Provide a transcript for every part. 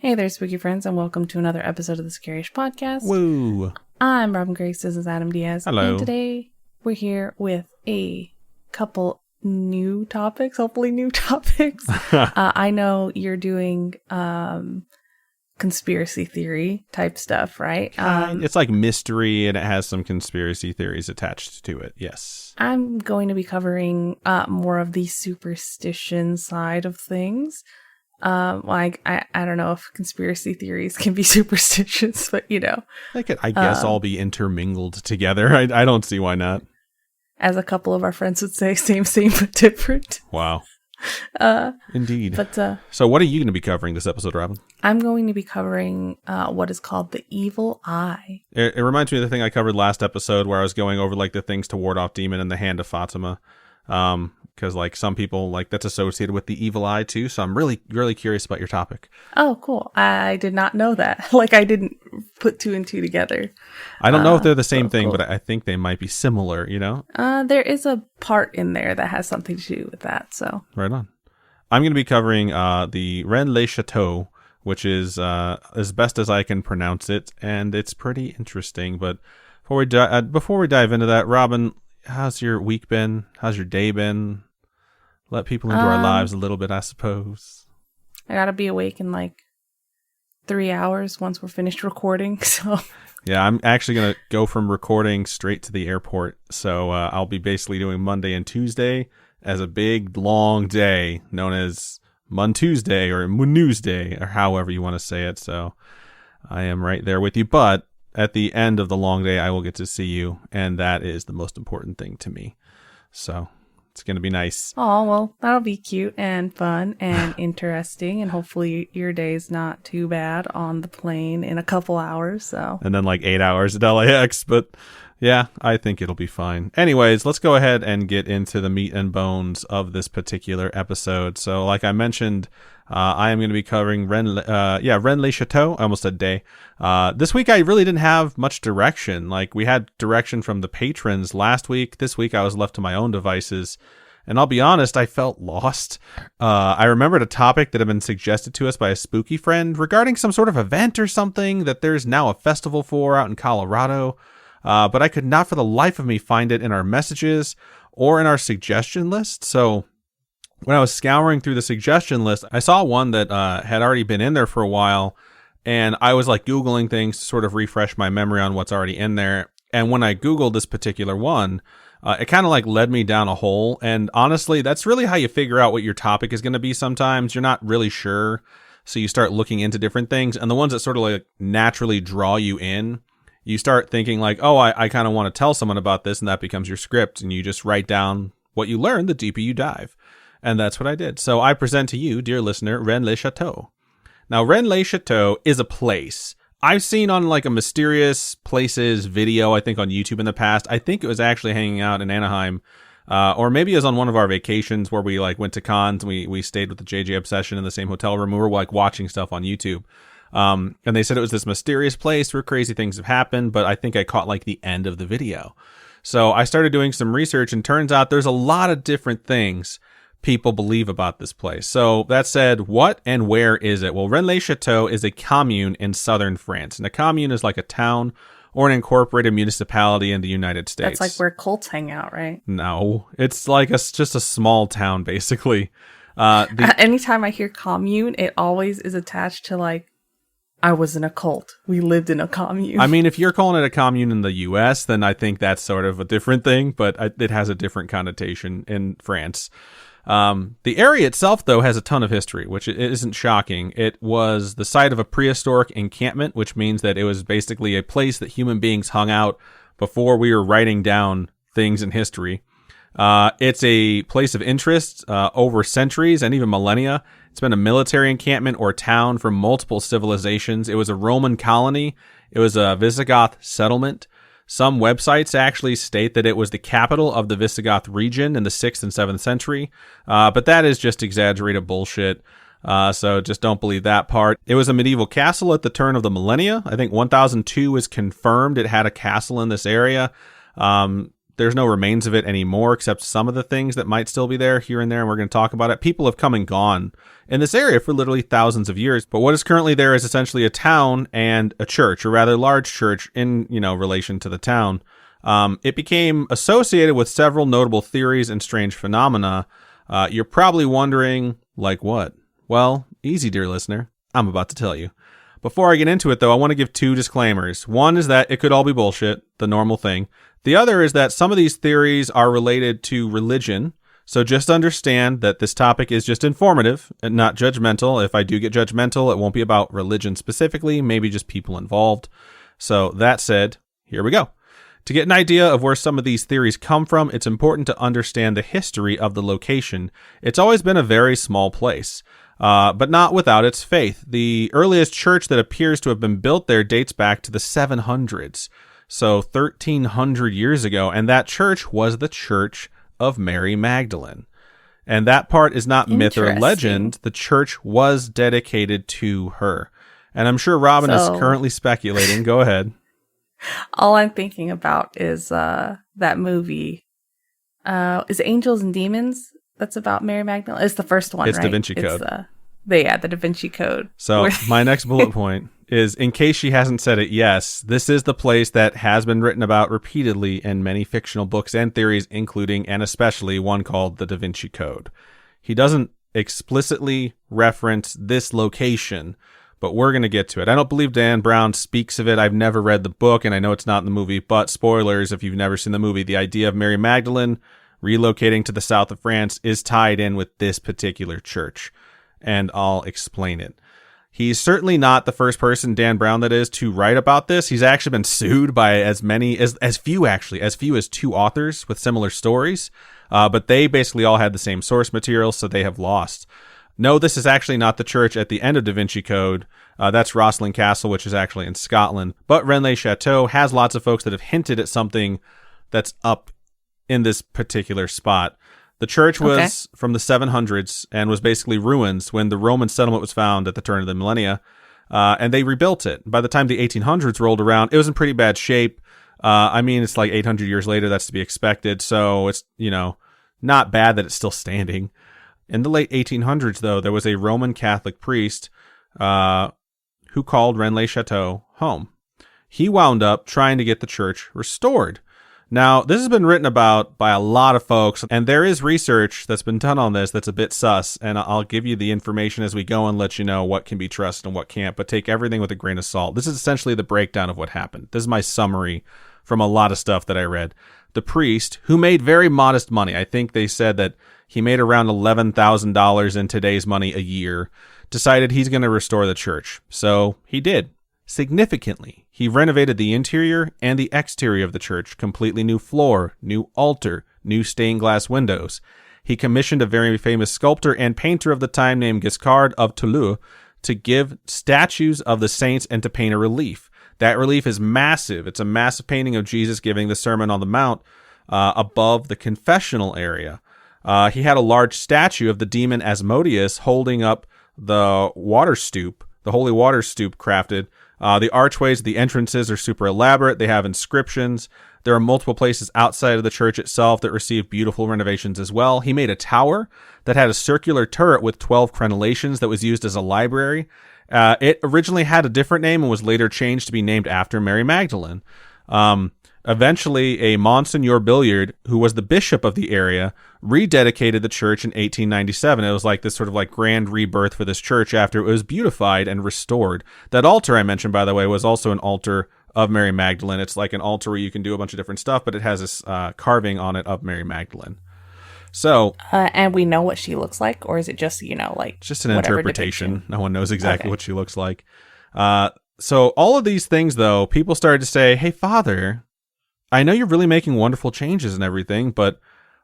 Hey there, spooky friends, and welcome to another episode of the Scaryish podcast. Woo! I'm Robin Grace, this is Adam Diaz. Hello. And today we're here with a couple new topics, hopefully new topics. I know you're doing conspiracy theory type stuff, right? It's like mystery and it has some conspiracy theories attached to it, yes. I'm going to be covering more of the superstition side of things. I don't know if conspiracy theories can be superstitions, but you know. They could, I guess, all be intermingled together. I don't see why not. As a couple of our friends would say, same, but different. Wow. Indeed. But so what are you going to be covering this episode, Robin? I'm going to be covering what is called the evil eye. It reminds me of the thing I covered last episode where I was going over like the things to ward off demon and the hand of Fatima. Because like some people like that's associated with the evil eye too. So I'm really curious about your topic. Oh, cool. I did not know that. Like I didn't put two and two together. I don't know if they're the same thing, cool. but I think they might be similar, you know? There is a part in there that has something to do with that. So right on. I'm going to be covering the Rennes-le-Château, which is as best as I can pronounce it, and it's pretty interesting. But before we dive into that, Robin, how's your week been? How's your day been? Let people into our lives a little bit, I suppose. I gotta be awake in like 3 hours once we're finished recording. So yeah, I'm actually gonna go from recording straight to the airport. So I'll be basically doing Monday and Tuesday as a big long day known as Mon Tuesday or Moon-Newsday or however you want to say it. So I am right there with you, but at the end of the long day, I will get to see you, and that is the most important thing to me. So it's going to be nice. Oh, well, that'll be cute and fun and interesting, and hopefully your day's not too bad on the plane in a couple hours. So and then like 8 hours at LAX, but yeah, I think it'll be fine. Anyways, let's go ahead and get into the meat and bones of this particular episode. So like I mentioned, I am going to be covering Rennes-le-Château. I almost said day. This week I really didn't have much direction. Like we had direction from the patrons last week. This week I was left to my own devices. And I'll be honest, I felt lost. I remembered a topic that had been suggested to us by a spooky friend regarding some sort of event or something that there's now a festival for out in Colorado. But I could not for the life of me find it in our messages or in our suggestion list. So when I was scouring through the suggestion list, I saw one that had already been in there for a while. And I was like Googling things to sort of refresh my memory on what's already in there. And when I Googled this particular one, it kind of like led me down a hole. And honestly, that's really how you figure out what your topic is going to be sometimes. You're not really sure. So you start looking into different things. And the ones that sort of like naturally draw you in, you start thinking like, oh, I kind of want to tell someone about this, and that becomes your script, and you just write down what you learn the deeper you dive. And that's what I did. So I present to you, dear listener, Rennes-le-Château. Now, Rennes-le-Château is a place I've seen on like a Mysterious Places video, I think on YouTube in the past. I think it was actually hanging out in Anaheim, or maybe it was on one of our vacations where we like went to cons and we stayed with the JJ Obsession in the same hotel room. We were like watching stuff on YouTube. And they said it was this mysterious place where crazy things have happened, but I think I caught like the end of the video. So I started doing some research, and turns out there's a lot of different things people believe about this place. So that said, what and where is it? Well, Rennes-le-Château is a commune in southern France. And a commune is like a town or an incorporated municipality in the United States. that's like where cults hang out, right? No, it's like just a small town, basically. Anytime I hear commune, it always is attached to like, I was in a cult. We lived in a commune. I mean, if you're calling it a commune in the U.S., then I think that's sort of a different thing, but it has a different connotation in France. The area itself, though, has a ton of history, which it isn't shocking. It was the site of a prehistoric encampment, which means that it was basically a place that human beings hung out before we were writing down things in history. It's a place of interest over centuries and even millennia. It's been a military encampment or town for multiple civilizations. It was a Roman colony. It was a Visigoth settlement. Some websites actually state that it was the capital of the Visigoth region in the 6th and 7th century, but that is just exaggerated bullshit, so just don't believe that part. It was a medieval castle at the turn of the millennia. I think 1002 is confirmed it had a castle in this area. there's no remains of it anymore, except some of the things that might still be there here and there, and we're going to talk about it. People have come and gone in this area for literally thousands of years, but what is currently there is essentially a town and a church, a rather large church in, relation to the town. It became associated with several notable theories and strange phenomena. You're probably wondering, like what? Well, easy, dear listener. I'm about to tell you. Before I get into it, though, I want to give two disclaimers. One is that it could all be bullshit, the normal thing. The other is that some of these theories are related to religion. So just understand that this topic is just informative and not judgmental. If I do get judgmental, it won't be about religion specifically, maybe just people involved. So that said, here we go. To get an idea of where some of these theories come from, it's important to understand the history of the location. It's always been a very small place. But not without its faith. The earliest church that appears to have been built there dates back to the 700s, so 1,300 years ago, and that church was the Church of Mary Magdalene. And that part is not myth or legend. The church was dedicated to her. And I'm sure Robin is currently speculating. Go ahead. All I'm thinking about is that movie. Is Angels and Demons? That's about Mary Magdalene. It's the first one, it's right? Da Vinci Code. The Da Vinci Code. So my next bullet point is, in case she hasn't said it, yes, this is the place that has been written about repeatedly in many fictional books and theories, including and especially one called the Da Vinci Code. He doesn't explicitly reference this location, but we're going to get to it. I don't believe Dan Brown speaks of it. I've never read the book, and I know it's not in the movie, but spoilers, if you've never seen the movie, the idea of Mary Magdalene relocating to the south of France is tied in with this particular church, and I'll explain it. He's certainly not the first person, Dan Brown that is, to write about this. He's actually been sued by as few as two authors with similar stories, but they basically all had the same source material, so they have lost. No, this is actually not the church at the end of Da Vinci Code. That's Rosslyn Castle, which is actually in Scotland, but Rennes-le-Château has lots of folks that have hinted at something that's up in this particular spot. The church was from the 700s and was basically ruins when the Roman settlement was found at the turn of the millennia, and they rebuilt it. By the time the 1800s rolled around, it was in pretty bad shape. It's like 800 years later, that's to be expected, so it's, not bad that it's still standing. In the late 1800s, though, there was a Roman Catholic priest who called Rennes-le-Château home. He wound up trying to get the church restored. Now, this has been written about by a lot of folks, and there is research that's been done on this that's a bit sus, and I'll give you the information as we go and let you know what can be trusted and what can't, but take everything with a grain of salt. This is essentially the breakdown of what happened. This is my summary from a lot of stuff that I read. The priest, who made very modest money, I think they said that he made around $11,000 in today's money a year, decided he's going to restore the church. So he did. Significantly, he renovated the interior and the exterior of the church, completely new floor, new altar, new stained glass windows. He commissioned a very famous sculptor and painter of the time named Giscard of Toulouse to give statues of the saints and to paint a relief. That relief is massive. It's a massive painting of Jesus giving the Sermon on the Mount above the confessional area. He had a large statue of the demon Asmodeus holding up the water stoup, the holy water stoup crafted. The archways, the entrances are super elaborate. They have inscriptions. There are multiple places outside of the church itself that received beautiful renovations as well. He made a tower that had a circular turret with 12 crenellations that was used as a library. It originally had a different name and was later changed to be named after Mary Magdalene. Eventually, a Monsignor Billiard, who was the bishop of the area, rededicated the church in 1897. It was like this sort of like grand rebirth for this church after it was beautified and restored. That altar I mentioned, by the way, was also an altar of Mary Magdalene. It's like an altar where you can do a bunch of different stuff, but it has this carving on it of Mary Magdalene. So, and we know what she looks like, or is it just, just an interpretation? Depiction? No one knows exactly what she looks like. So all of these things, though, people started to say, hey, Father, I know you're really making wonderful changes and everything, but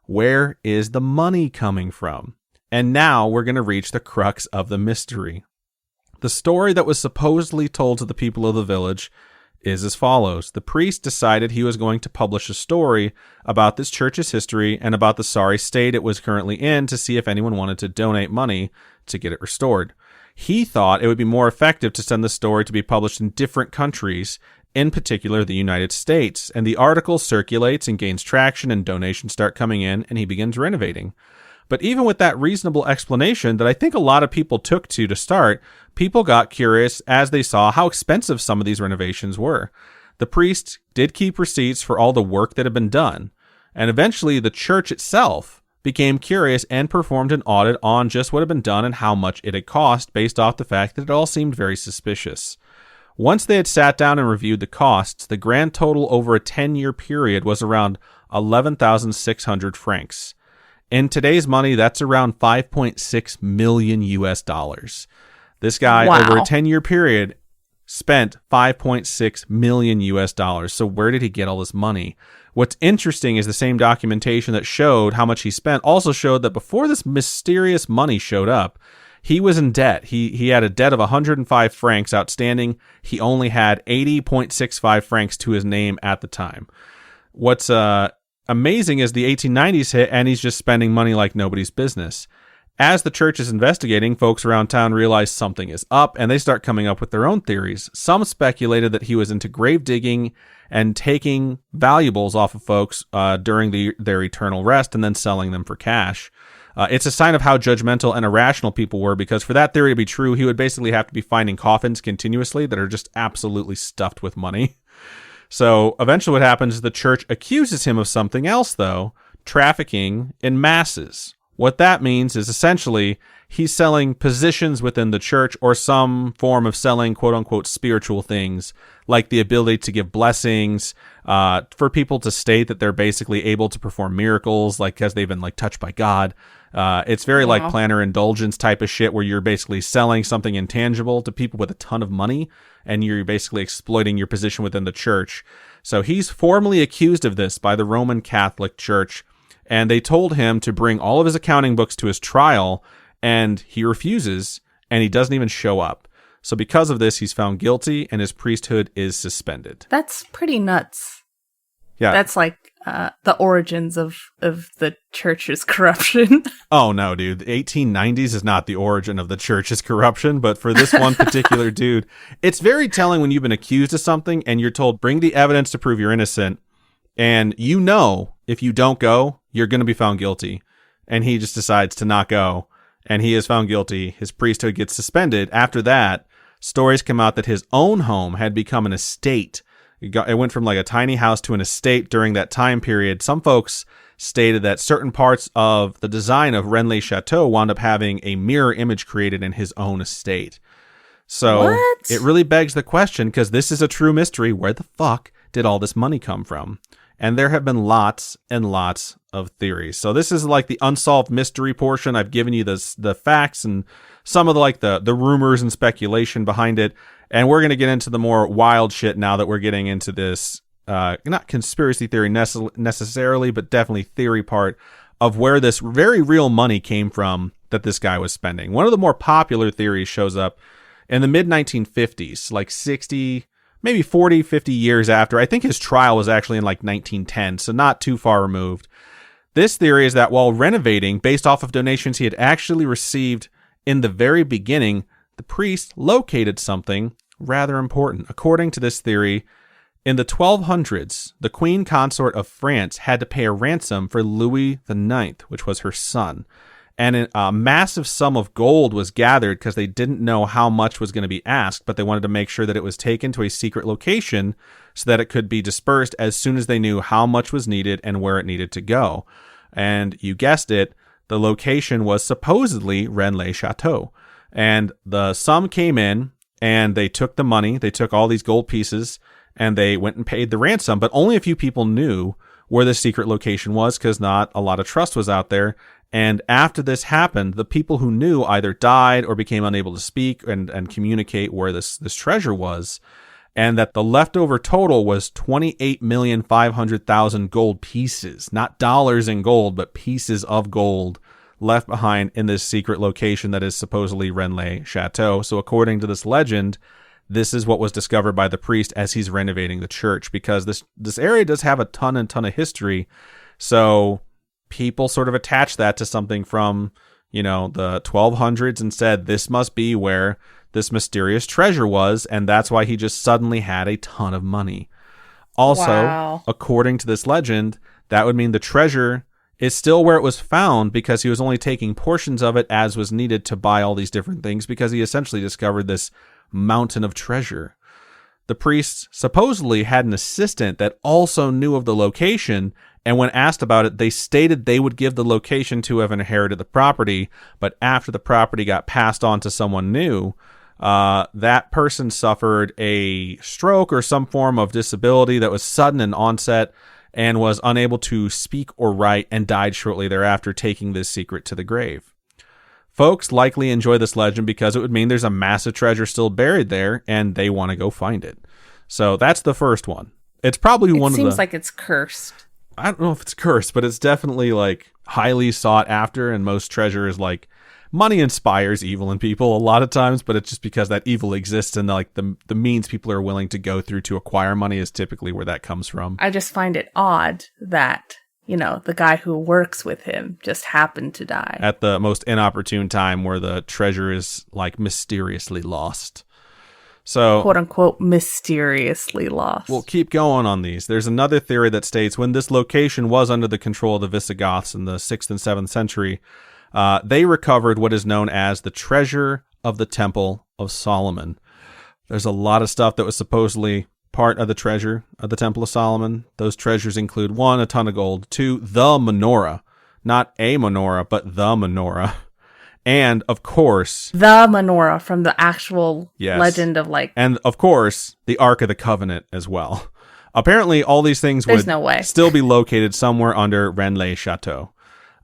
where is the money coming from? And now we're going to reach the crux of the mystery. The story that was supposedly told to the people of the village is as follows. The priest decided he was going to publish a story about this church's history and about the sorry state it was currently in to see if anyone wanted to donate money to get it restored. He thought it would be more effective to send the story to be published in different countries in particular the United States. And the article circulates and gains traction, and donations start coming in, and he begins renovating. But even with that reasonable explanation that I think a lot of people took to start, people got curious as they saw how expensive some of these renovations were. The priest did keep receipts for all the work that had been done, and eventually the church itself became curious and performed an audit on just what had been done and how much it had cost, based off the fact that it all seemed very suspicious. Once they had sat down and reviewed the costs, the grand total over a 10-year period was around 11,600 francs. In today's money, that's around 5.6 million US dollars. This guy, over a 10-year period, spent 5.6 million US dollars. So where did he get all this money? What's interesting is the same documentation that showed how much he spent also showed that before this mysterious money showed up, he was in debt. He had a debt of 105 francs outstanding. He only had 80.65 francs to his name at the time. What's amazing is the 1890s hit, and he's just spending money like nobody's business. As the church is investigating, folks around town realize something is up, and they start coming up with their own theories. Some speculated that he was into grave digging and taking valuables off of folks during their eternal rest and then selling them for cash. It's a sign of how judgmental and irrational people were, because for that theory to be true, he would basically have to be finding coffins continuously that are just absolutely stuffed with money. So eventually what happens is the church accuses him of something else, though, trafficking in masses. What that means is essentially he's selling positions within the church, or some form of selling quote-unquote spiritual things, like the ability to give blessings, for people to state that they're basically able to perform miracles, like because they've been like touched by God. It's very like planner indulgence type of shit, where you're basically selling something intangible to people with a ton of money, and you're basically exploiting your position within the church. So he's formally accused of this by the Roman Catholic Church, and they told him to bring all of his accounting books to his trial, and he refuses, and he doesn't even show up. So because of this, he's found guilty, and his priesthood is suspended. That's pretty nuts. Yeah. That's like the origins of the church's corruption. Oh, no, dude. The 1890s is not the origin of the church's corruption, but for this one particular dude, it's very telling when you've been accused of something, and you're told, bring the evidence to prove you're innocent, and you know if you don't go, you're going to be found guilty. And he just decides to not go, and he is found guilty. His priesthood gets suspended. After that, stories come out that his own home had become an estate. It went from like a tiny house to an estate during that time period. Some folks stated that certain parts of the design of Rennes-le-Château wound up having a mirror image created in his own estate. So It really begs the question, because this is a true mystery, where the fuck did all this money come from? And there have been lots and lots of theories. So this is like the unsolved mystery portion. I've given you the facts and some of the rumors and speculation behind it. And we're going to get into the more wild shit now that we're getting into this, not conspiracy theory necessarily, but definitely theory part of where this very real money came from that this guy was spending. One of the more popular theories shows up in the mid-1950s, like 60, maybe 40, 50 years after. I think his trial was actually in like 1910, so not too far removed. This theory is that while renovating, based off of donations he had actually received in the very beginning, the priest located something rather important. According to this theory, in the 1200s, the Queen Consort of France had to pay a ransom for Louis IX, which was her son. And a massive sum of gold was gathered because they didn't know how much was going to be asked, but they wanted to make sure that it was taken to a secret location so that it could be dispersed as soon as they knew how much was needed and where it needed to go. And you guessed it, the location was supposedly Rennes-le-Château. And the sum came in, and they took the money, they took all these gold pieces, and they went and paid the ransom, but only a few people knew where the secret location was, because not a lot of trust was out there. And after this happened, the people who knew either died or became unable to speak and communicate where this treasure was, and that the leftover total was 28,500,000 gold pieces, not dollars in gold, but pieces of gold left behind in this secret location that is supposedly Rennes-le-Château. So according to this legend, this is what was discovered by the priest as he's renovating the church, because this area does have a ton of history. So people sort of attach that to something from, the 1200s and said this must be where this mysterious treasure was, and that's why he just suddenly had a ton of money. Also, according to this legend, that would mean the treasure is still where it was found because he was only taking portions of it as was needed to buy all these different things because he essentially discovered this mountain of treasure. The priest supposedly had an assistant that also knew of the location, and when asked about it, they stated they would give the location to whoever inherited the property, but after the property got passed on to someone new, that person suffered a stroke or some form of disability that was sudden in onset and was unable to speak or write and died shortly thereafter, taking this secret to the grave. Folks likely enjoy this legend because it would mean there's a massive treasure still buried there and they want to go find it. So that's the first one. It's probably one of the... It seems like it's cursed. I don't know if it's cursed, but it's definitely like highly sought after, and most treasure is like money inspires evil in people a lot of times, but it's just because that evil exists and like the means people are willing to go through to acquire money is typically where that comes from. I just find it odd that, you know, the guy who works with him just happened to die at the most inopportune time where the treasure is like mysteriously lost. So, quote unquote, mysteriously lost. We'll keep going on these. There's another theory that states when this location was under the control of the Visigoths in the 6th and 7th century, they recovered what is known as the treasure of the Temple of Solomon. There's a lot of stuff that was supposedly part of the treasure of the Temple of Solomon. Those treasures include 1, a ton of gold, 2, the menorah, not a menorah, but the menorah. And, of course... the menorah from the actual legend of, like... And, of course, the Ark of the Covenant as well. Apparently, all these things would still be located somewhere under Rennes-le-Château.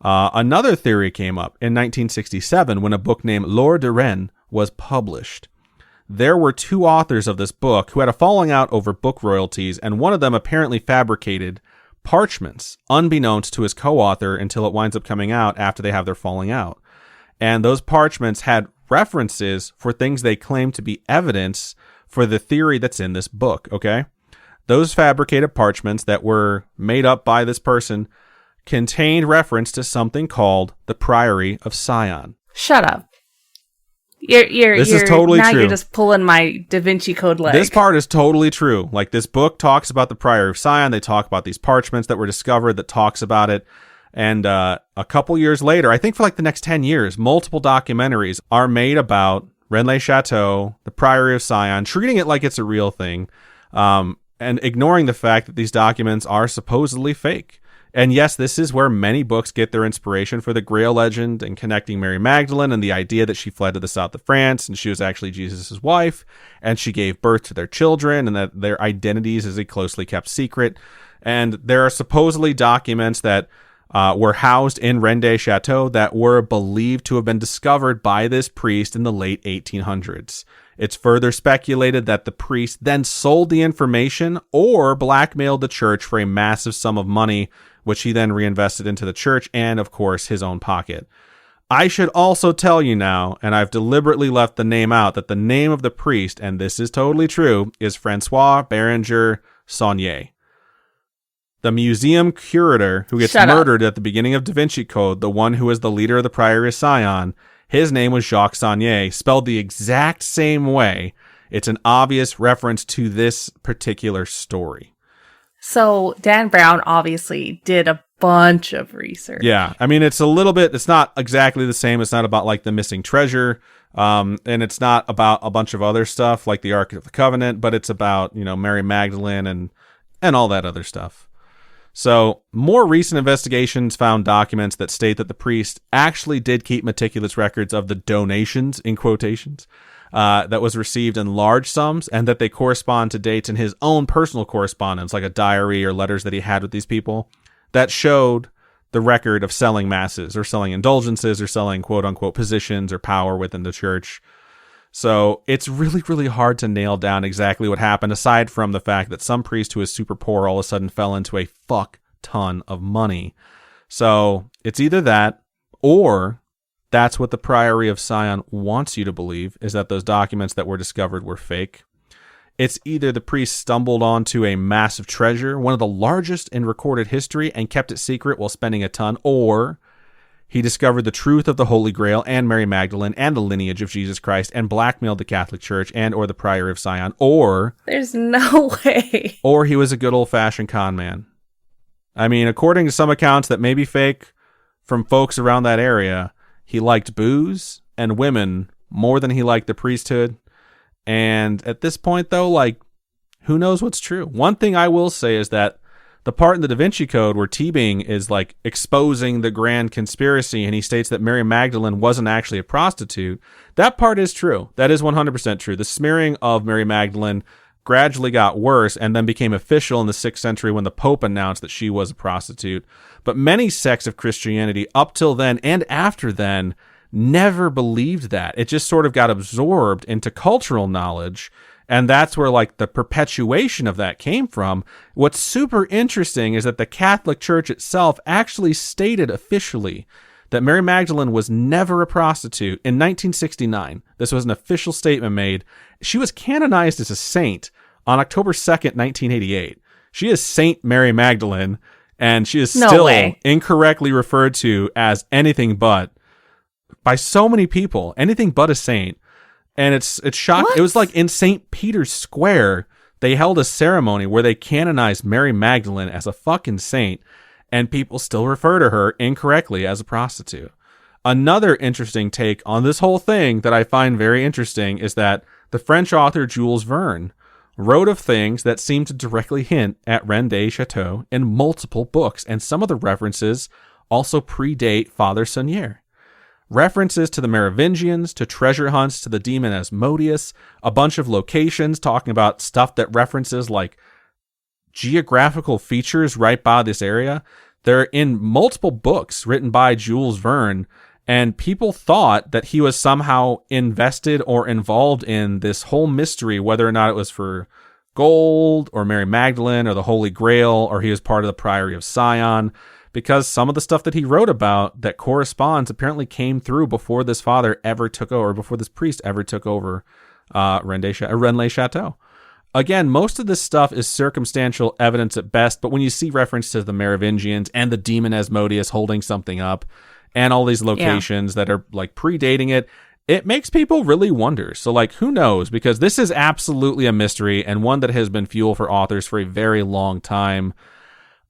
Another theory came up in 1967 when a book named L'Or de Rennes was published. There were 2 authors of this book who had a falling out over book royalties, and one of them apparently fabricated parchments, unbeknownst to his co-author until it winds up coming out after they have their falling out. And those parchments had references for things they claimed to be evidence for the theory that's in this book, okay? Those fabricated parchments that were made up by this person contained reference to something called the Priory of Sion. Shut up. This is totally true. Now you're just pulling my Da Vinci Code leg. This part is totally true. Like, this book talks about the Priory of Sion. They talk about these parchments that were discovered that talks about it. And a couple years later, I think for like the next 10 years, multiple documentaries are made about Rennes-le-Château, the Priory of Sion, treating it like it's a real thing, and ignoring the fact that these documents are supposedly fake. And yes, this is where many books get their inspiration for the Grail legend and connecting Mary Magdalene and the idea that she fled to the south of France and she was actually Jesus' wife and she gave birth to their children and that their identities is a closely kept secret. And there are supposedly documents that were housed in Rennes-le-Château that were believed to have been discovered by this priest in the late 1800s. It's further speculated that the priest then sold the information or blackmailed the church for a massive sum of money, which he then reinvested into the church and, of course, his own pocket. I should also tell you now, and I've deliberately left the name out, that the name of the priest, and this is totally true, is Francois Bérenger Saunier. The museum curator who gets murdered at the beginning of Da Vinci Code, the one who was the leader of the Priory of Sion, his name was Jacques Saunier, spelled the exact same way. It's an obvious reference to this particular story. So Dan Brown obviously did a bunch of research. Yeah, I mean, it's a little bit, it's not exactly the same. It's not about like the missing treasure. And it's not about a bunch of other stuff like the Ark of the Covenant, but it's about, you know, Mary Magdalene and all that other stuff. So, more recent investigations found documents that state that the priest actually did keep meticulous records of the donations, in quotations, that was received in large sums, and that they correspond to dates in his own personal correspondence, like a diary or letters that he had with these people, that showed the record of selling masses, or selling indulgences, or selling quote-unquote positions or power within the church. So it's really, really hard to nail down exactly what happened, aside from the fact that some priest who was super poor all of a sudden fell into a fuck ton of money. So it's either that, or that's what the Priory of Sion wants you to believe, is that those documents that were discovered were fake. It's either the priest stumbled onto a massive treasure, one of the largest in recorded history, and kept it secret while spending a ton, or He discovered the truth of the Holy Grail and Mary Magdalene and the lineage of Jesus Christ and blackmailed the Catholic Church and or the Priory of Sion, or... There's no way. Or he was a good old-fashioned con man. I mean, according to some accounts that may be fake from folks around that area, he liked booze and women more than he liked the priesthood. And at this point, though, like, who knows what's true? One thing I will say is that the part in the Da Vinci Code where Teabing is like exposing the grand conspiracy and he states that Mary Magdalene wasn't actually a prostitute, that part is true. That is 100% true. The smearing of Mary Magdalene gradually got worse and then became official in the 6th century when the Pope announced that she was a prostitute. But many sects of Christianity up till then and after then never believed that. It just sort of got absorbed into cultural knowledge. And that's where like the perpetuation of that came from. What's super interesting is that the Catholic Church itself actually stated officially that Mary Magdalene was never a prostitute in 1969. This was an official statement made. She was canonized as a saint on October 2nd, 1988. She is Saint Mary Magdalene, and she is still incorrectly referred to as anything but by so many people, anything but a saint. And it's shocking. What? It was like in St. Peter's Square, they held a ceremony where they canonized Mary Magdalene as a fucking saint, and people still refer to her incorrectly as a prostitute. Another interesting take on this whole thing that I find very interesting is that the French author Jules Verne wrote of things that seem to directly hint at Rennes-le-Château in multiple books, and some of the references also predate Father Sonier. References to the Merovingians, to treasure hunts, to the demon Asmodeus, a bunch of locations talking about stuff that references like geographical features right by this area. They're in multiple books written by Jules Verne, and people thought that he was somehow invested or involved in this whole mystery, whether or not it was for gold or Mary Magdalene or the Holy Grail, or he was part of the Priory of Sion. Because some of the stuff that he wrote about that corresponds apparently came through before this father ever took over, before this priest ever took over Rennes-le-Château. Again, most of this stuff is circumstantial evidence at best, but when you see reference to the Merovingians and the demon Asmodeus holding something up and all these locations that are like predating it, it makes people really wonder. So like, who knows? Because this is absolutely a mystery and one that has been fuel for authors for a very long time.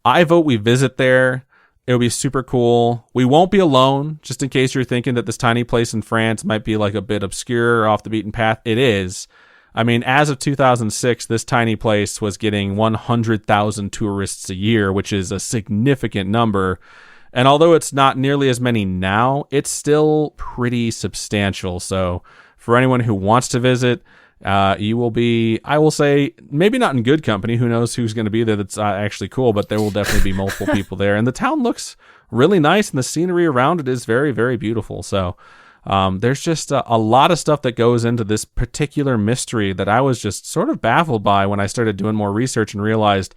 I vote we visit there. It'll be super cool. We won't be alone, just in case you're thinking that this tiny place in France might be like a bit obscure or off the beaten path. It is. I mean, as of 2006, this tiny place was getting 100,000 tourists a year, which is a significant number. And although it's not nearly as many now, it's still pretty substantial. So for anyone who wants to visit, you will be, I will say, maybe not in good company. Who knows who's going to be there that's actually cool, but there will definitely be multiple people there. And the town looks really nice, and the scenery around it is very, very beautiful. So there's just a lot of stuff that goes into this particular mystery that I was just sort of baffled by when I started doing more research and realized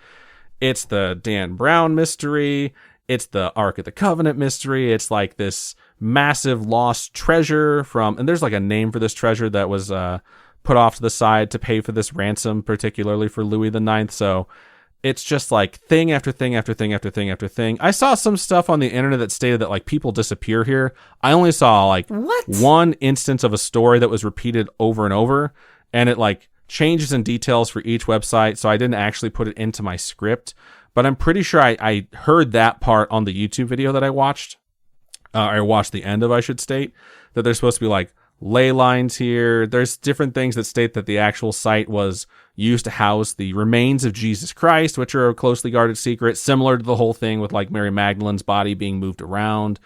it's the Dan Brown mystery. It's the Ark of the Covenant mystery. It's like this massive lost treasure from, and there's like a name for this treasure that was, put off to the side to pay for this ransom, particularly for Louis IX. So it's just like thing after thing after thing after thing after thing. I saw some stuff on the internet that stated that like people disappear here. I only saw like one instance of a story that was repeated over and over, and it like changes in details for each website. So I didn't actually put it into my script, but I'm pretty sure I heard that part on the YouTube video that I watched. I watched the end of, I should state, that there's supposed to be like ley lines here. There's different things that state that the actual site was used to house the remains of Jesus Christ, which are a closely guarded secret, similar to the whole thing with like Mary Magdalene's body being moved around.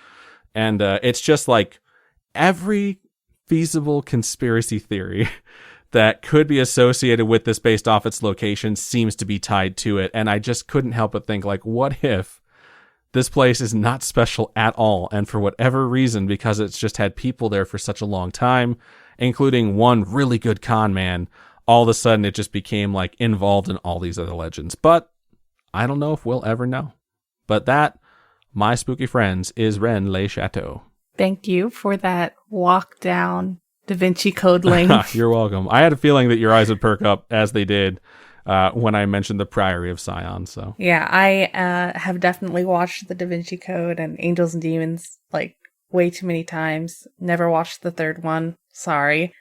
And it's just like every feasible conspiracy theory that could be associated with this based off its location seems to be tied to it. And I just couldn't help but think, like, what if this place is not special at all, and for whatever reason, because it's just had people there for such a long time, including one really good con man, all of a sudden it just became like involved in all these other legends. But I don't know if we'll ever know. But that, my spooky friends, is Rennes-le-Château. Thank you for that walk down Da Vinci Code link. You're welcome. I had a feeling that your eyes would perk up as they did when I mentioned the Priory of Sion. So yeah, I have definitely watched the Da Vinci Code and Angels and Demons like way too many times. Never watched the third one. Sorry.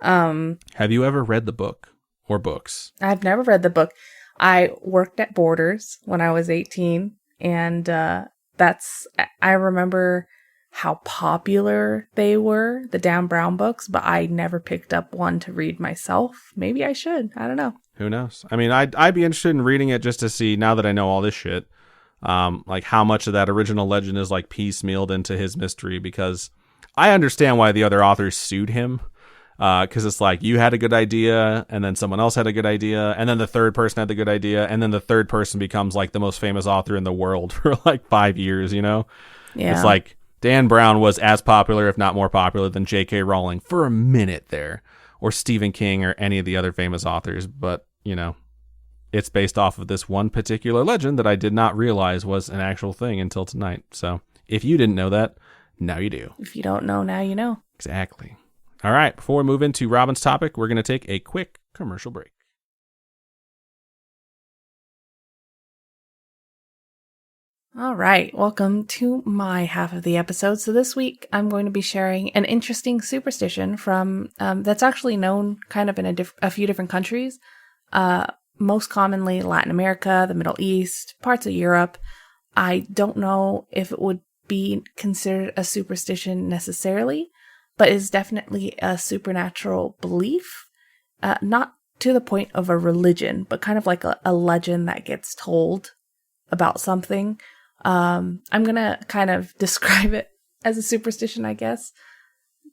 Have you ever read the book or books? I've never read the book. I worked at Borders when I was 18, and I remember how popular they were, the Dan Brown books, but I never picked up one to read myself. Maybe I should. I don't know. Who knows? I mean, I'd be interested in reading it just to see, now that I know all this shit, like how much of that original legend is like piecemealed into his mystery, because I understand why the other authors sued him. Because it's like, you had a good idea, and then someone else had a good idea, and then the third person had the good idea, and then the third person becomes like the most famous author in the world for like 5 years, you know? Yeah. It's like Dan Brown was as popular, if not more popular, than J.K. Rowling for a minute there, or Stephen King, or any of the other famous authors. But, you know, it's based off of this one particular legend that I did not realize was an actual thing until tonight. So if you didn't know that, now you do. If you don't know, now you know. Exactly. All right, before we move into Robin's topic, we're going to take a quick commercial break. All right, welcome to my half of the episode. So this week, I'm going to be sharing an interesting superstition from that's actually known kind of in a few different countries. Most commonly Latin America, the Middle East, parts of Europe. I don't know if it would be considered a superstition necessarily, but is definitely a supernatural belief, not to the point of a religion, but kind of like a legend that gets told about something. I'm going to kind of describe it as a superstition, I guess.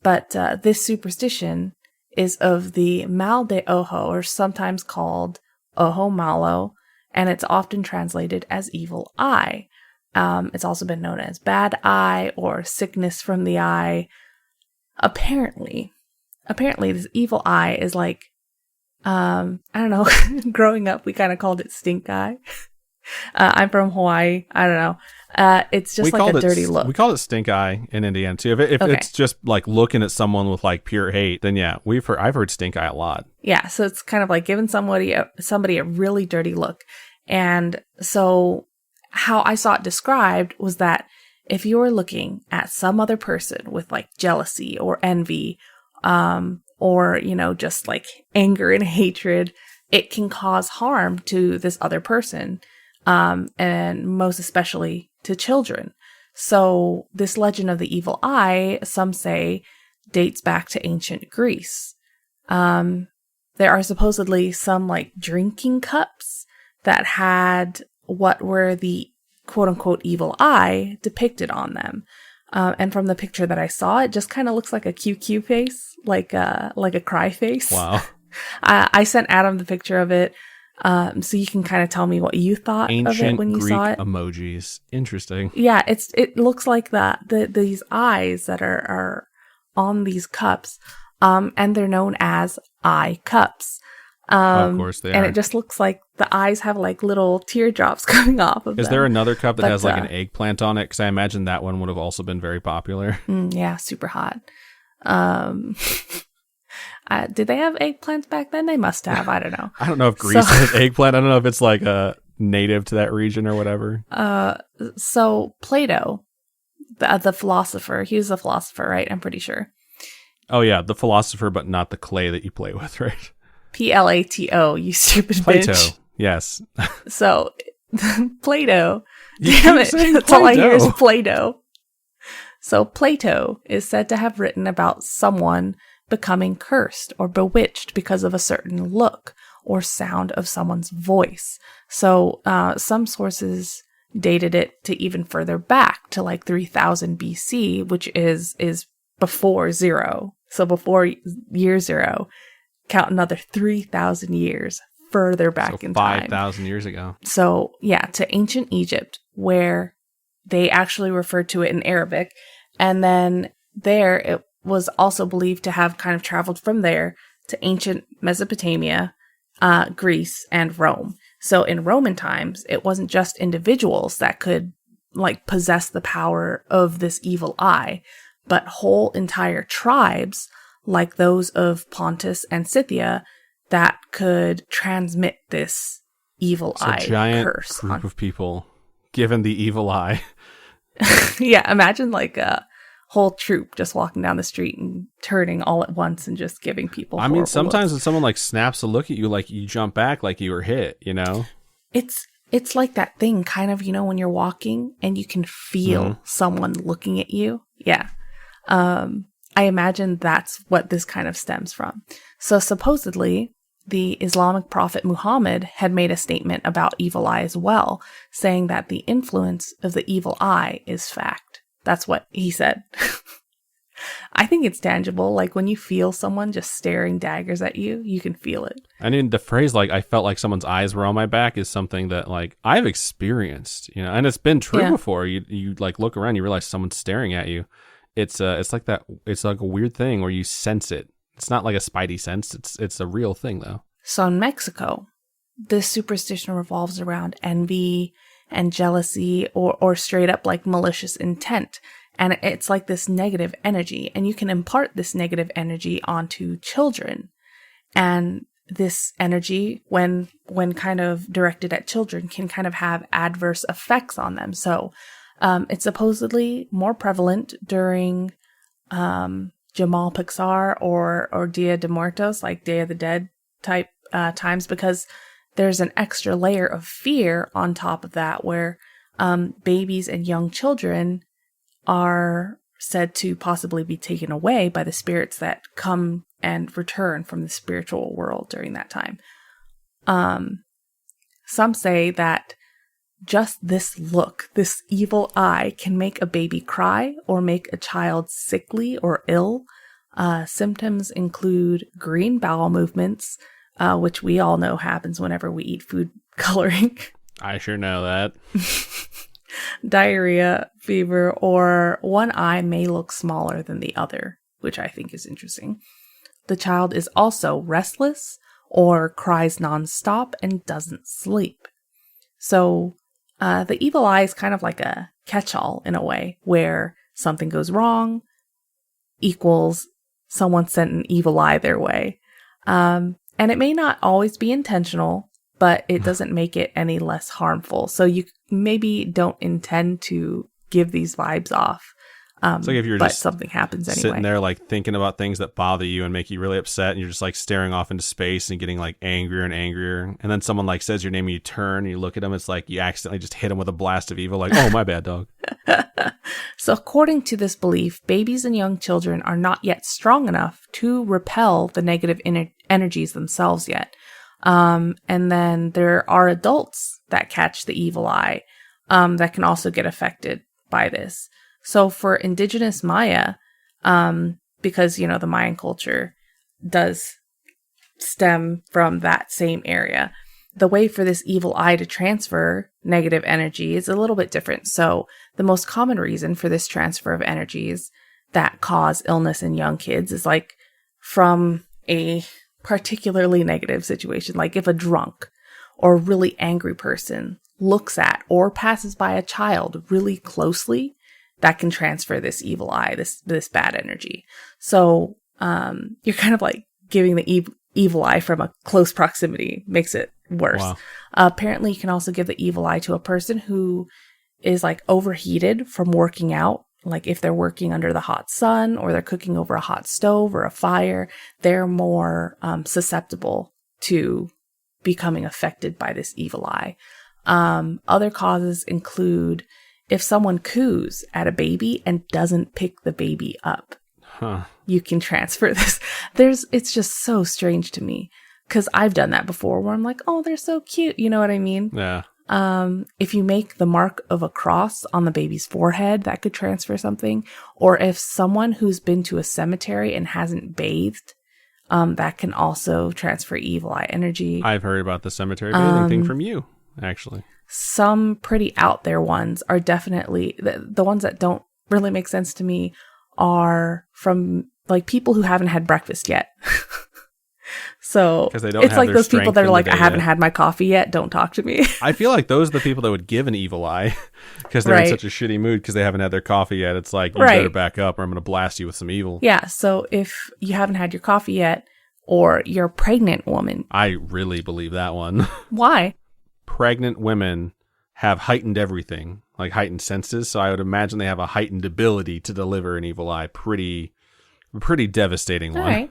But this superstition is of the Mal de Ojo, or sometimes called Ojo Malo, and it's often translated as evil eye. It's also been known as bad eye or sickness from the eye. Apparently this evil eye is like, I don't know, growing up, we kind of called it stink eye. I'm from Hawaii. I don't know. It's just like a dirty look. We call it stink eye in Indiana too. If okay. It's just like looking at someone with like pure hate, then yeah, I've heard stink eye a lot. Yeah. So it's kind of like giving somebody a really dirty look. And so how I saw it described was that if you're looking at some other person with like jealousy or envy, or, you know, just like anger and hatred, it can cause harm to this other person, and most especially to children. So this legend of the evil eye, some say, dates back to ancient Greece. There are supposedly some like drinking cups that had what were the quote-unquote evil eye depicted on them. And from the picture that I saw, it just kind of looks like a QQ face, like a cry face. Wow. I sent Adam the picture of it, so you can kind of tell me what you thought of it when you Greek saw it. Emojis. Interesting. Yeah, it looks like these eyes that are on these cups, and they're known as eye cups. Of course they are. And it just looks like the eyes have like little teardrops coming off of them. Is there another cup that has like an eggplant on it? Because I imagine that one would have also been very popular. Yeah, super hot. Did they have eggplants back then? They must have. I don't know. I don't know if Greece has eggplant. I don't know if it's like native to that region or whatever. So Plato, the philosopher, he was a philosopher, right? I'm pretty sure. Oh yeah, the philosopher, but not the clay that you play with, right? Plato, you stupid Plato, bitch. yes. So, Plato. You Damn it. That's all I hear is Plato. Plato. So, Plato is said to have written about someone becoming cursed or bewitched because of a certain look or sound of someone's voice. So, some sources dated it to even further back to like 3000 BC, which is before zero. So, before year zero. Count another 3,000 years further back in time. 5,000 years ago. So, yeah, to ancient Egypt, where they actually referred to it in Arabic. And then there, it was also believed to have kind of traveled from there to ancient Mesopotamia, Greece, and Rome. So in Roman times, it wasn't just individuals that could like possess the power of this evil eye, but whole entire tribes like those of Pontus and Scythia that could transmit this evil eye curse. A giant group of people given the evil eye. Yeah, imagine like whole troop just walking down the street and turning all at once and just giving people I mean, sometimes looks. when someone like snaps a look at you, like you jump back like you were hit, you know? It's like that thing kind of, when you're walking and you can feel someone looking at you. Yeah. I imagine that's what this kind of stems from. So supposedly, the Islamic prophet Muhammad had made a statement about evil eye as well, saying that the influence of the evil eye is fact. That's what he said. I think it's tangible. Like when you feel someone just staring daggers at you, you can feel it. I mean, the phrase, like, I felt like someone's eyes were on my back is something that, like, I've experienced, and it's been true before. You like look around, you realize someone's staring at you. It's like that. It's like a weird thing where you sense it. It's not like a spidey sense. It's a real thing, though. So in Mexico, this superstition revolves around envy and jealousy or straight up like malicious intent. And it's like this negative energy, and you can impart this negative energy onto children. And this energy, when kind of directed at children, can kind of have adverse effects on them. So it's supposedly more prevalent during Jamal Pixar or Dia de Muertos, like Day of the Dead type times, because there's an extra layer of fear on top of that, where babies and young children are said to possibly be taken away by the spirits that come and return from the spiritual world during that time. Some say that just this look, this evil eye, can make a baby cry or make a child sickly or ill. Symptoms include green bowel movements, which we all know happens whenever we eat food coloring. I sure know that. Diarrhea, fever, or one eye may look smaller than the other, which I think is interesting. The child is also restless or cries nonstop and doesn't sleep. So the evil eye is kind of like a catch-all in a way, where something goes wrong equals someone sent an evil eye their way. And it may not always be intentional, but it doesn't make it any less harmful. So you maybe don't intend to give these vibes off. It's like if you're but just something happens anyway. Sitting there like thinking about things that bother you and make you really upset, and you're just like staring off into space and getting like angrier and angrier. And then someone like says your name and you turn and you look at them. It's like you accidentally just hit them with a blast of evil. Like, oh, my bad, dog. So according to this belief, babies and young children are not yet strong enough to repel the negative energies themselves yet. And then there are adults that catch the evil eye that can also get affected by this. So for indigenous Maya, because, the Mayan culture does stem from that same area, the way for this evil eye to transfer negative energy is a little bit different. So the most common reason for this transfer of energies that cause illness in young kids is like from a particularly negative situation. Like if a drunk or really angry person looks at or passes by a child really closely, that can transfer this evil eye, this bad energy. So you're kind of like giving the evil eye from a close proximity, makes it worse. Wow. Apparently, you can also give the evil eye to a person who is like overheated from working out. Like if they're working under the hot sun or they're cooking over a hot stove or a fire, they're more susceptible to becoming affected by this evil eye. Other causes include if someone coos at a baby and doesn't pick the baby up, you can transfer this. It's just so strange to me because I've done that before where I'm like, oh, they're so cute. You know what I mean? Yeah. If you make the mark of a cross on the baby's forehead, that could transfer something. Or if someone who's been to a cemetery and hasn't bathed, that can also transfer evil eye energy. I've heard about the cemetery bathing thing from you, actually. Some pretty out there ones are definitely the ones that don't really make sense to me are from like people who haven't had breakfast yet. So it's like those people that are like, I haven't had my coffee yet. Don't talk to me. I feel like those are the people that would give an evil eye because they're in such a shitty mood because they haven't had their coffee yet. It's like, you better back up or I'm going to blast you with some evil. Yeah. So if you haven't had your coffee yet or you're a pregnant woman. I really believe that one. Why? Pregnant women have heightened everything, like heightened senses. So I would imagine they have a heightened ability to deliver an evil eye. Pretty devastating one.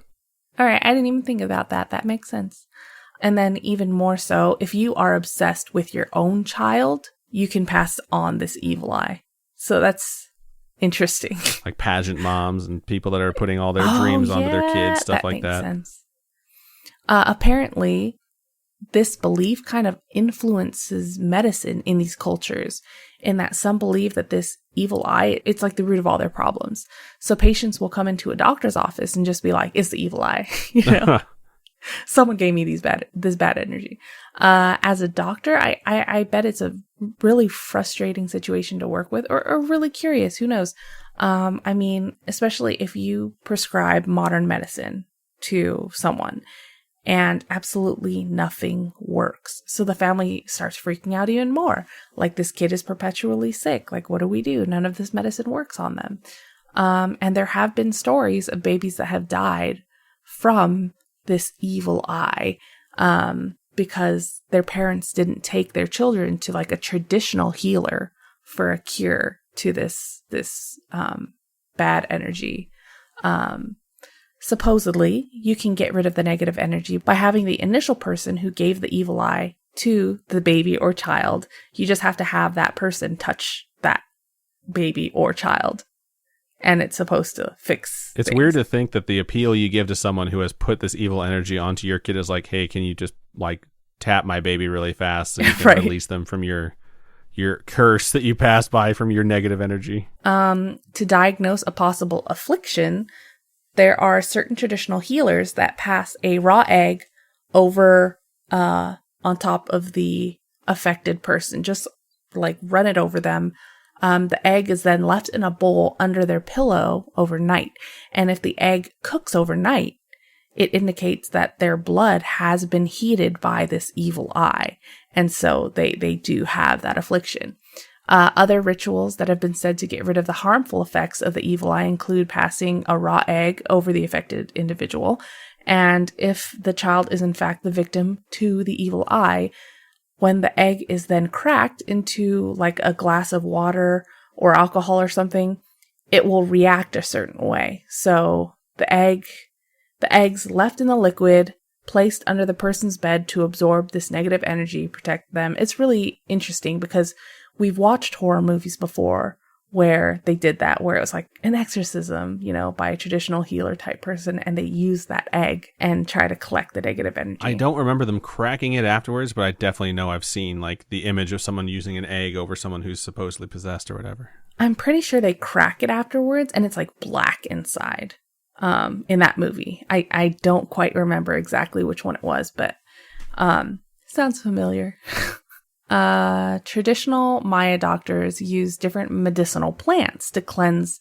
All right. I didn't even think about that. That makes sense. And then even more so, if you are obsessed with your own child, you can pass on this evil eye. So that's interesting. Like pageant moms and people that are putting all their dreams onto their kids, stuff like that. Makes sense. Apparently, this belief kind of influences medicine in these cultures, in that some believe that this evil eye, it's like the root of all their problems. So patients will come into a doctor's office and just be like, it's the evil eye. You know, someone gave me this bad energy. As a doctor, I bet it's a really frustrating situation to work with, or really curious. Who knows? I mean, especially if you prescribe modern medicine to someone and absolutely nothing works. So the family starts freaking out even more. Like, this kid is perpetually sick. Like, what do we do? None of this medicine works on them. And there have been stories of babies that have died from this evil eye, because their parents didn't take their children to like a traditional healer for a cure to this bad energy. Supposedly, you can get rid of the negative energy by having the initial person who gave the evil eye to the baby or child. You just have to have that person touch that baby or child, and it's supposed to fix It's things. weird to think that the appeal you give to someone who has put this evil energy onto your kid is like, hey, can you just like tap my baby really fast so you can Right. release them from your curse that you pass by from your negative energy. To diagnose a possible affliction, there are certain traditional healers that pass a raw egg over on top of the affected person. Just like run it over them. The egg is then left in a bowl under their pillow overnight. And if the egg cooks overnight, it indicates that their blood has been heated by this evil eye. And so they do have that affliction. Other rituals that have been said to get rid of the harmful effects of the evil eye include passing a raw egg over the affected individual. And if the child is in fact the victim to the evil eye, when the egg is then cracked into like a glass of water or alcohol or something, it will react a certain way. So the eggs left in the liquid, placed under the person's bed to absorb this negative energy, protect them. It's really interesting because we've watched horror movies before where they did that, where it was like an exorcism, you know, by a traditional healer type person, and they use that egg and try to collect the negative energy. I don't remember them cracking it afterwards, but I definitely know I've seen like the image of someone using an egg over someone who's supposedly possessed or whatever. I'm pretty sure they crack it afterwards and it's like black inside. In that movie. I don't quite remember exactly which one it was, but sounds familiar. Traditional Maya doctors use different medicinal plants to cleanse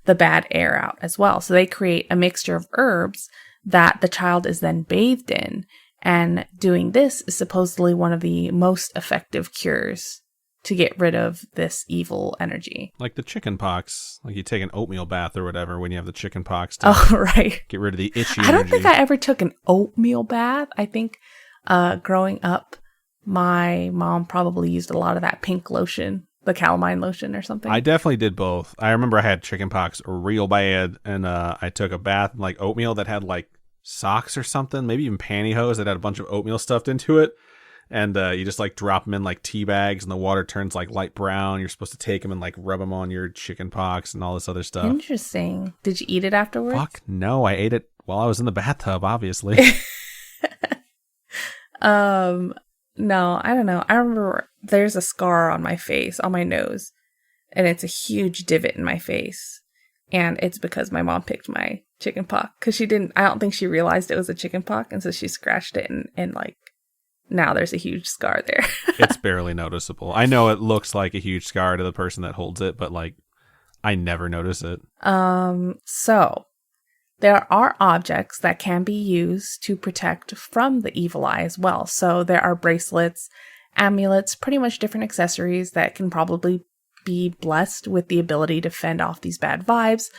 the bad air out as well. So they create a mixture of herbs that the child is then bathed in. And doing this is supposedly one of the most effective cures to get rid of this evil energy. Like the chicken pox. Like you take an oatmeal bath or whatever when you have the chicken pox to right. get rid of the itchy I don't energy. think I ever took an oatmeal bath. I think growing up, my mom probably used a lot of that pink lotion, the calamine lotion or something. I definitely did both. I remember I had chicken pox real bad, and I took a bath in like oatmeal that had like socks or something, maybe even pantyhose that had a bunch of oatmeal stuffed into it. And you just like drop them in like tea bags and the water turns like light brown. You're supposed to take them and like rub them on your chicken pox and all this other stuff. Interesting. Did you eat it afterwards? Fuck no, I ate it while I was in the bathtub, obviously. No, I don't know. I remember there's a scar on my face, on my nose, and it's a huge divot in my face. And it's because my mom picked my chicken pox. Because I don't think she realized it was a chicken pox. And so she scratched it and like, now there's a huge scar there. It's barely noticeable. I know it looks like a huge scar to the person that holds it, but like, I never notice it. So there are objects that can be used to protect from the evil eye as well. So there are bracelets, amulets, pretty much different accessories that can probably be blessed with the ability to fend off these bad vibes.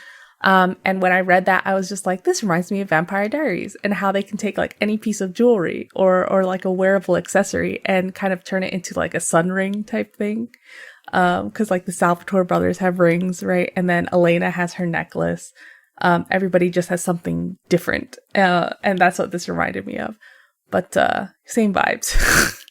And when I read that, I was just like, this reminds me of Vampire Diaries and how they can take like any piece of jewelry or like a wearable accessory and kind of turn it into like a sun ring type thing. Cause like the Salvatore brothers have rings, right? And then Elena has her necklace. Everybody just has something different. And that's what this reminded me of. But, same vibes.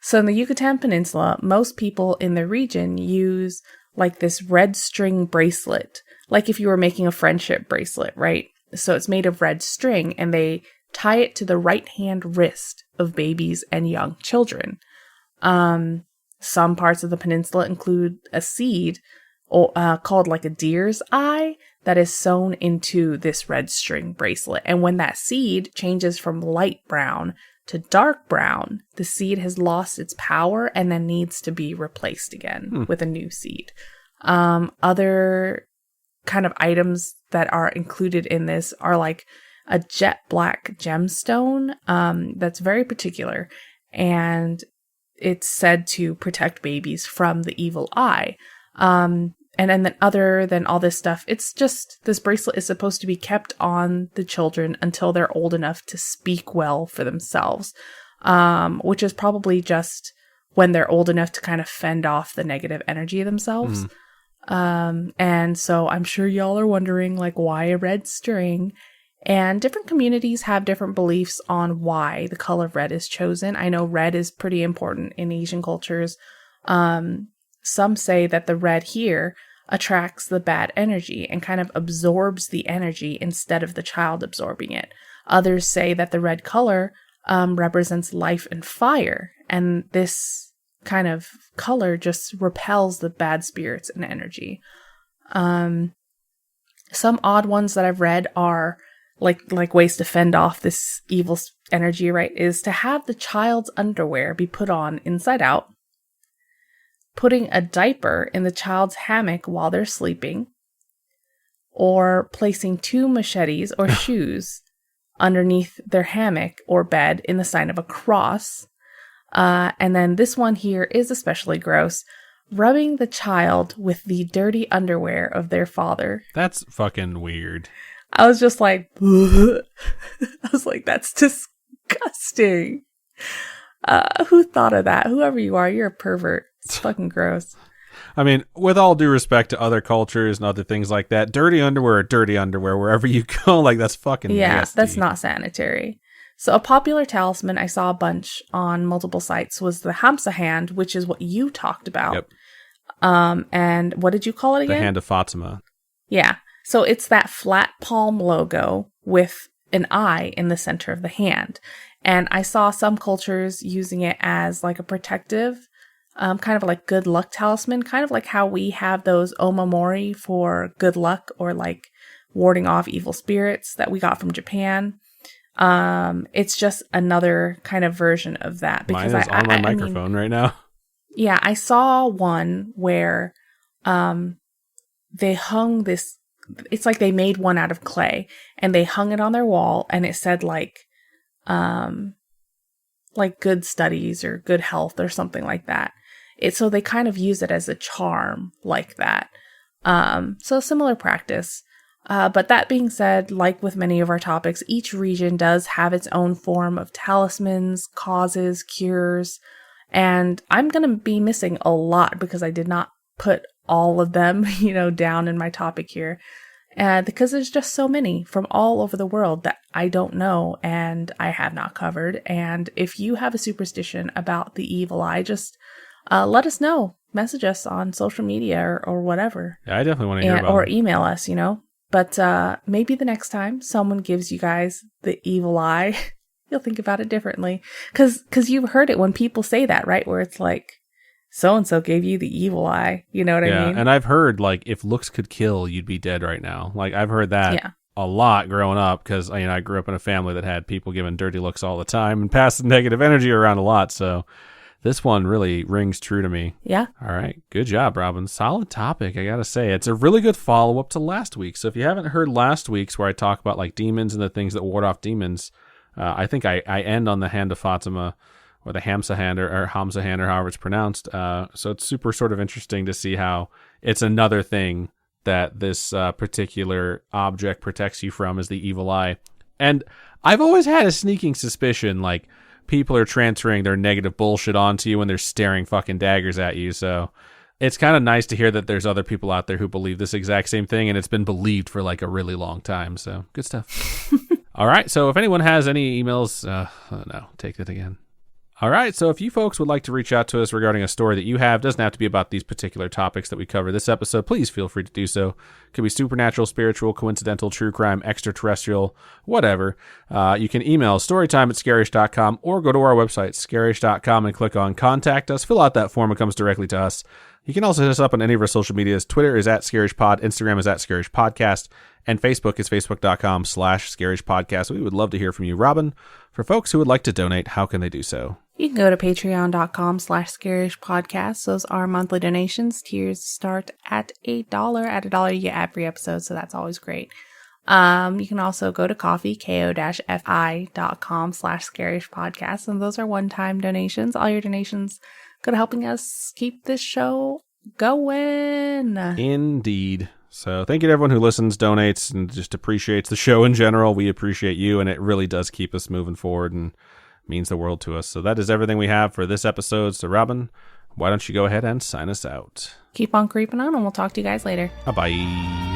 So in the Yucatan Peninsula, most people in the region use like this red string bracelet, like if you were making a friendship bracelet, right? So it's made of red string and they tie it to the right hand wrist of babies and young children. Some parts of the peninsula include a seed called like a deer's eye that is sewn into this red string bracelet. And when that seed changes from light brown to dark brown, the seed has lost its power and then needs to be replaced again with a new seed. Other kind of items that are included in this are like a jet black gemstone that's very particular, and it's said to protect babies from the evil eye. And then other than all this stuff, it's just this bracelet is supposed to be kept on the children until they're old enough to speak well for themselves, which is probably just when they're old enough to kind of fend off the negative energy themselves. And so I'm sure y'all are wondering, like, why a red string? And different communities have different beliefs on why the color red is chosen. I know red is pretty important in Asian cultures. Some say that the red here attracts the bad energy and kind of absorbs the energy instead of the child absorbing it. Others say that the red color represents life and fire, and this kind of color just repels the bad spirits and energy. Some odd ones that I've read are like ways to fend off this evil energy, right, is to have the child's underwear be put on inside out, putting a diaper in the child's hammock while they're sleeping, or placing 2 machetes or shoes underneath their hammock or bed in the sign of a cross. And then this one here is especially gross, rubbing the child with the dirty underwear of their father. That's fucking weird. I was just like, I was like, that's disgusting. Who thought of that? Whoever you are, you're a pervert. It's fucking gross. I mean, with all due respect to other cultures and other things like that, dirty underwear wherever you go, like that's fucking nasty. That's not sanitary. So a popular talisman I saw a bunch on multiple sites was the Hamsa hand, which is what you talked about. Yep. And what did you call it again? The Hand of Fatima. Yeah. So it's that flat palm logo with an eye in the center of the hand. And I saw some cultures using it as like a protective, kind of like good luck talisman, kind of like how we have those omamori for good luck or like warding off evil spirits that we got from Japan. It's just another kind of version of that. Because mine is on my microphone right now. Yeah, I saw one where they hung this, it's like they made one out of clay and they hung it on their wall and it said like good studies or good health or something like that. So they kind of use it as a charm like that. So similar practice. But that being said, like with many of our topics, each region does have its own form of talismans, causes, cures, and I'm going to be missing a lot because I did not put all of them, down in my topic here. Because there's just so many from all over the world that I don't know and I have not covered. And if you have a superstition about the evil eye, just let us know. Message us on social media or whatever. Yeah, I definitely want to hear about it. Or email us, But maybe the next time someone gives you guys the evil eye, you'll think about it differently. Because you've heard it when people say that, right? Where it's like, so-and-so gave you the evil eye. You know what I mean? Yeah, and I've heard, like, if looks could kill, you'd be dead right now. Like, I've heard that a lot growing up because, I grew up in a family that had people giving dirty looks all the time and passing negative energy around a lot. So this one really rings true to me. Yeah. All right. Good job, Robin. Solid topic, I got to say. It's a really good follow-up to last week. So if you haven't heard last week's where I talk about, like, demons and the things that ward off demons, I think I end on the Hand of Fatima, or the Hamsa hand, or Hamsa hand, or however it's pronounced. So it's super sort of interesting to see how it's another thing that this particular object protects you from is the evil eye. And I've always had a sneaking suspicion, like, people are transferring their negative bullshit onto you when they're staring fucking daggers at you. So it's kind of nice to hear that there's other people out there who believe this exact same thing, and it's been believed for like a really long time. So good stuff. All right. So if anyone has any emails, no, take that again. All right, so if you folks would like to reach out to us regarding a story that you have, doesn't have to be about these particular topics that we cover this episode, please feel free to do so. It could be supernatural, spiritual, coincidental, true crime, extraterrestrial, whatever. You can email storytime@scaryish.com or go to our website, scaryish.com, and click on Contact Us. Fill out that form. It comes directly to us. You can also hit us up on any of our social medias. Twitter is @ScarishPod, Instagram is @ScarishPodcast, and Facebook is facebook.com/ScarishPodcast. We would love to hear from you. Robin, for folks who would like to donate, how can they do so? You can go to patreon.com/ScarishPodcast. Those are monthly donations. Tiers start at $8. At $1, you get ad-free episodes, so that's always great. You can also go to coffee, ko-fi.com/ScarishPodcast, and those are one-time donations. All your donations go to helping us keep this show going. Indeed. So thank you to everyone who listens, donates, and just appreciates the show in general. We appreciate you, and it really does keep us moving forward and means the world to us. So that is everything we have for this episode. So Robin, why don't you go ahead and sign us out? Keep on creeping on, and we'll talk to you guys later. Bye-bye.